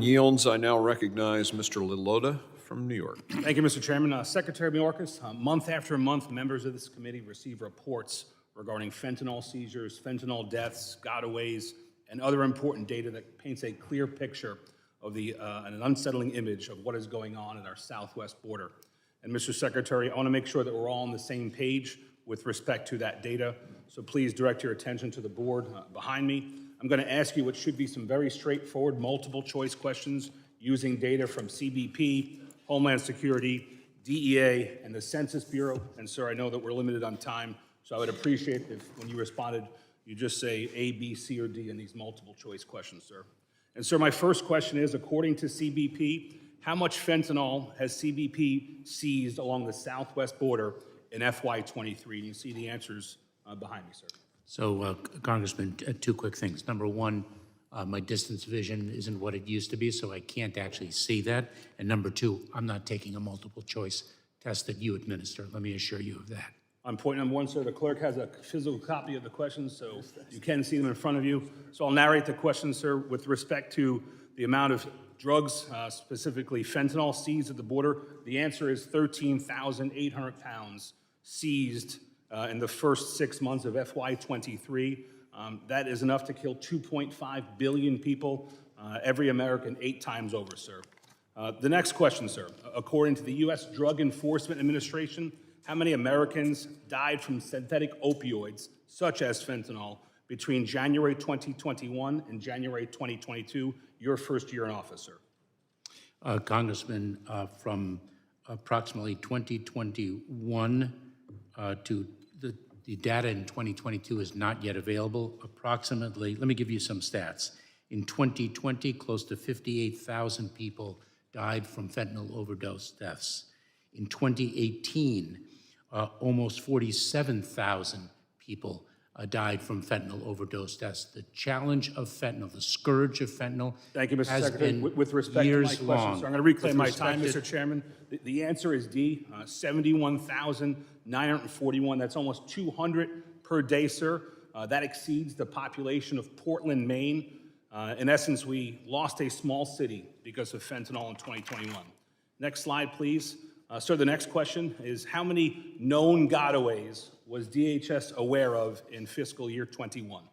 Yields, I now recognize Mr. LaLota from New York. Thank you, Mr. Chairman. Secretary Mayorkas, month after month, members of this committee receive reports regarding fentanyl seizures, fentanyl deaths, gotaways, and other important data that paints a clear picture of an unsettling image of what is going on at our southwest border. And Mr. Secretary, I want to make sure that we're all on the same page with respect to that data, so please direct your attention to the board behind me. I'm going to ask you what should be some very straightforward multiple choice questions using data from CBP, Homeland Security, DEA, and the Census Bureau. And sir, I know that we're limited on time, so I would appreciate if when you responded, you just say A, B, C, or D in these multiple choice questions, sir. And sir, my first question is, according to CBP, how much fentanyl has CBP seized along the southwest border in FY23? And you see the answers behind me, sir. So, Congressman, two quick things. Number one, my distance vision isn't what it used to be, so I can't actually see that. And number two, I'm not taking a multiple choice test that you administer. Let me assure you of that. On point number one, sir, the clerk has a physical copy of the questions, so you can see them in front of you. So I'll narrate the questions, sir, with respect to the amount of drugs, specifically fentanyl, seized at the border. The answer is 13,800 pounds seized in the first 6 months of FY23. That is enough to kill 2.5 billion people, every American 8 times over, sir. The next question, sir. According to the U.S. Drug Enforcement Administration, how many Americans died from synthetic opioids, such as fentanyl, between January 2021 and January 2022, your first year in office, sir? Congressman, from approximately 2021 to the data in 2022 is not yet available. Approximately, let me give you some stats. In 2020, close to 58,000 people died from fentanyl overdose deaths. In 2018, almost 47,000 people died from fentanyl overdose deaths. The challenge of fentanyl, the scourge of fentanyl, thank you, Mr. has Secretary. been With respect to my question, long. so I'm going to reclaim my time, With Mr. Chairman. The answer is D, 71,941. That's almost 200 per day, sir. That exceeds the population of Portland, Maine. In essence, we lost a small city because of fentanyl in 2021. Next slide, please. Sir, the next question is, how many known gotaways was DHS aware of in fiscal year 21?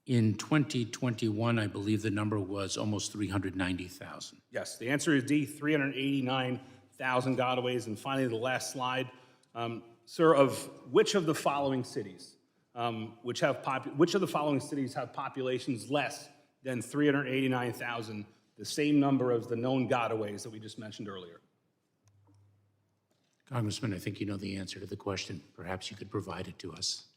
In 2021, I believe the number was almost 390,000. Yes, the answer is D, 389,000 gotaways. And finally, the last slide. Sir, of which of the following cities, which of the following cities have populations less than 389,000, the same number as the known gotaways that we just mentioned earlier? Congressman, I think you know the answer to the question. Perhaps you could provide it to us.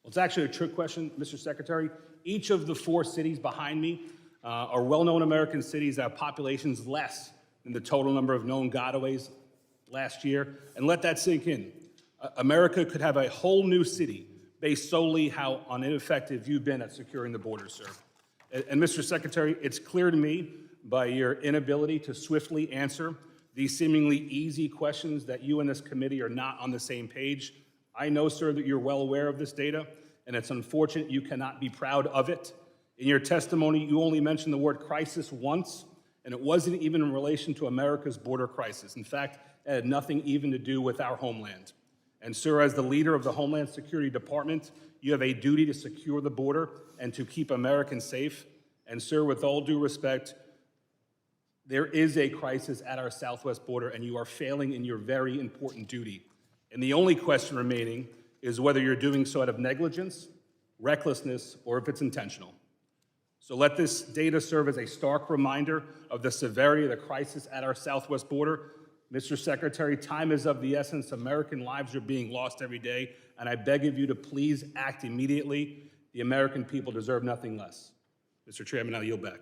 Well, it's actually a trick question, Mr. Secretary. Each of the 4 cities behind me are well-known American cities that have populations less than the total number of known gotaways last year. And let that sink in. America could have a whole new city based solely how ineffective you've been at securing the border, sir. And Mr. Secretary, it's clear to me by your inability to swiftly answer these seemingly easy questions that you and this committee are not on the same page. I know, sir, that you're well aware of this data, and it's unfortunate you cannot be proud of it. In your testimony, you only mentioned the word crisis once, and it wasn't even in relation to America's border crisis. In fact, it had nothing even to do with our homeland. And sir, as the leader of the Homeland Security Department, you have a duty to secure the border and to keep Americans safe. And sir, with all due respect, there is a crisis at our southwest border, and you are failing in your very important duty. And the only question remaining is whether you're doing so out of negligence, recklessness, or if it's intentional. So let this data serve as a stark reminder of the severity of the crisis at our southwest border. Mr. Secretary, time is of the essence. American lives are being lost every day, and I beg of you to please act immediately. The American people deserve nothing less. Mr. Chairman, I yield back.